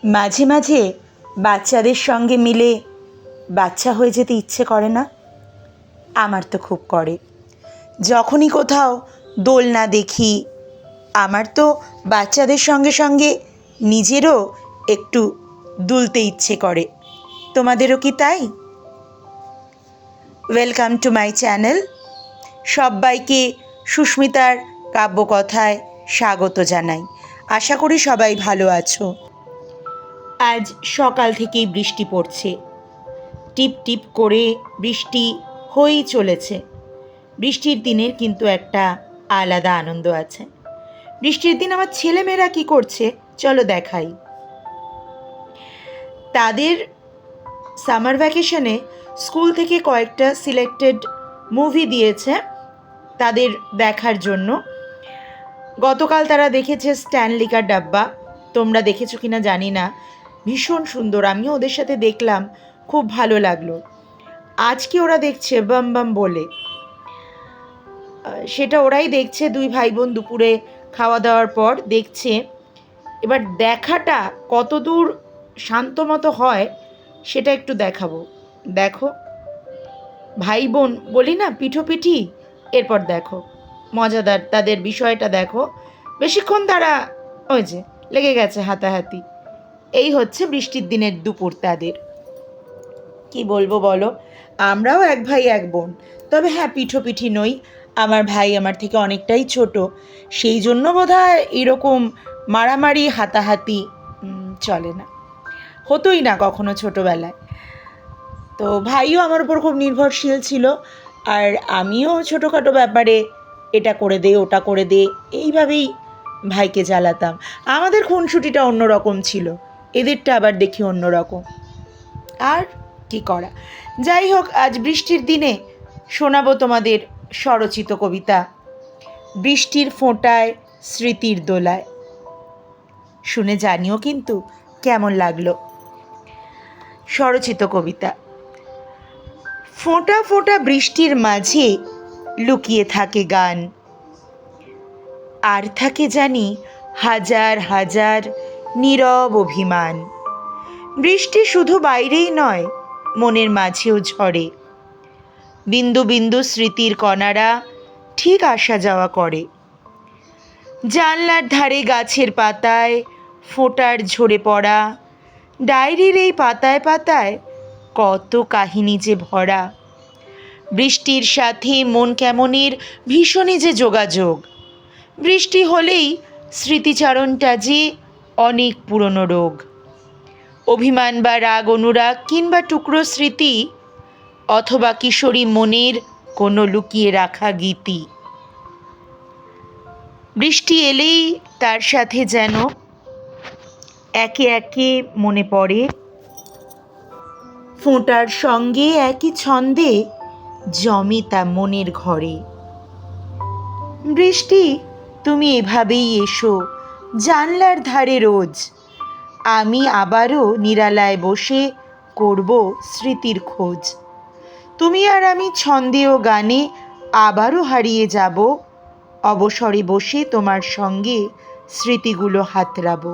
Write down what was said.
মাঝে মাঝে বাচ্চাদের সঙ্গে মিলে বাচ্চা হয়ে যেতে ইচ্ছে করে না? আমার তো খুব করে। যখনই কোথাও দোলনা দেখি, আমার তো বাচ্চাদের সঙ্গে সঙ্গে নিজেরও একটু দুলতে ইচ্ছে করে। তোমাদেরও কি তাই? Welcome to my channel. সবাইকে সুস্মিতার কাব্যকথায় স্বাগত জানাই। আশা করি সবাই ভালো আছো। আজ সকাল থেকেই বৃষ্টি পড়ছে, টিপ টিপ করে বৃষ্টি হয়েই চলেছে। বৃষ্টির দিনের কিন্তু একটা আলাদা আনন্দ আছে। বৃষ্টির দিন আমার ছেলেমেয়েরা কি করছে চলো দেখাই। তাদের সামার ভ্যাকেশনে স্কুল থেকে কয়েকটা সিলেক্টেড মুভি দিয়েছে তাদের দেখার জন্য। গতকাল তারা দেখেছে স্ট্যানলি কা ডাব্বা। তোমরা দেখেছো কিনা জানি না, ভীষণ সুন্দর। আমিও ওদের সাথে দেখলাম, খুব ভালো লাগলো। আজকে ওরা দেখছে বাম বাম বলে, সেটা ওরাই দেখছে। দুই ভাই বোন দুপুরে খাওয়া দাওয়ার পর দেখছে। এবার দেখাটা কতদূর শান্তমতো হয় সেটা একটু দেখাবো। দেখো, ভাই বোন বলি না, পিঠোপিঠি। এরপর দেখো মজাদার তাদের বিষয়টা দেখো। বেশিক্ষণ তারা ওই যে লেগে গেছে হাতাহাতি। এই হচ্ছে বৃষ্টির দিনের দুপুর তাদের। কি বলবো বলো, আমরাও এক ভাই এক বোন, তবে হ্যাঁ পিঠোপিঠি নই। আমার ভাই আমার থেকে অনেকটাই ছোট, সেই জন্য বোধহয় এরকম মারামারি হাতাহাতি চলে না, হতোই না কখনো ছোটোবেলায়। তো ভাইও আমার উপর খুব নির্ভরশীল ছিল, আর আমিও ছোটোখাটো ব্যাপারে এটা করে দে ওটা করে দে এইভাবেই ভাইকে জ্বালাতাম। আমাদের খুনসুটিটা অন্যরকম ছিল, এদেরটা আবার দেখি অন্যরকম। আর কি করা, যাই হোক, আজ বৃষ্টির দিনে শোনাবো তোমাদের স্বরচিত কবিতা বৃষ্টির ফোঁটায় স্মৃতির দোলায়। শুনে জানিও কিন্তু কেমন লাগলো। স্বরচিত কবিতা। ফোঁটা ফোঁটা বৃষ্টির মাঝে লুকিয়ে থাকে গান, আর থাকে জানি হাজার হাজার নীরব অভিমান। বৃষ্টি শুধু বাইরেই নয়, মনের মাঝেও ঝরে। বিন্দু বিন্দু স্মৃতির কণারা ঠিক আসা যাওয়া করে। জানলার ধারে গাছের পাতায় ফোঁটার ঝরে পড়া, ডায়েরির এই পাতায় পাতায় কত কাহিনী যে ভরা। বৃষ্টির সাথে মন কেমনের ভীষণই যে যোগাযোগ। বৃষ্টি হলেই স্মৃতিচারণটা যে অনেক পুরনো রোগ। অভিমান বা রাগ অনুরাগ কিংবা টুকরো স্মৃতি, অথবা কিশোরী মনের কোনো লুকিয়ে রাখা গীতি। বৃষ্টি এলেই তার সাথে যেন একে একে মনে পড়ে, ফোঁটার সঙ্গে একই ছন্দে জমে তা মনের ঘরে। বৃষ্টি তুমি এভাবেই এসো জানলার ধারে রোজ, আমি আবারও নিরালায় বসে করব স্মৃতির খোঁজ। তুমি আর আমি ছন্দে ও গানে আবারও হারিয়ে যাব, অবসরে বসে তোমার সঙ্গে স্মৃতিগুলো হাতড়াবো।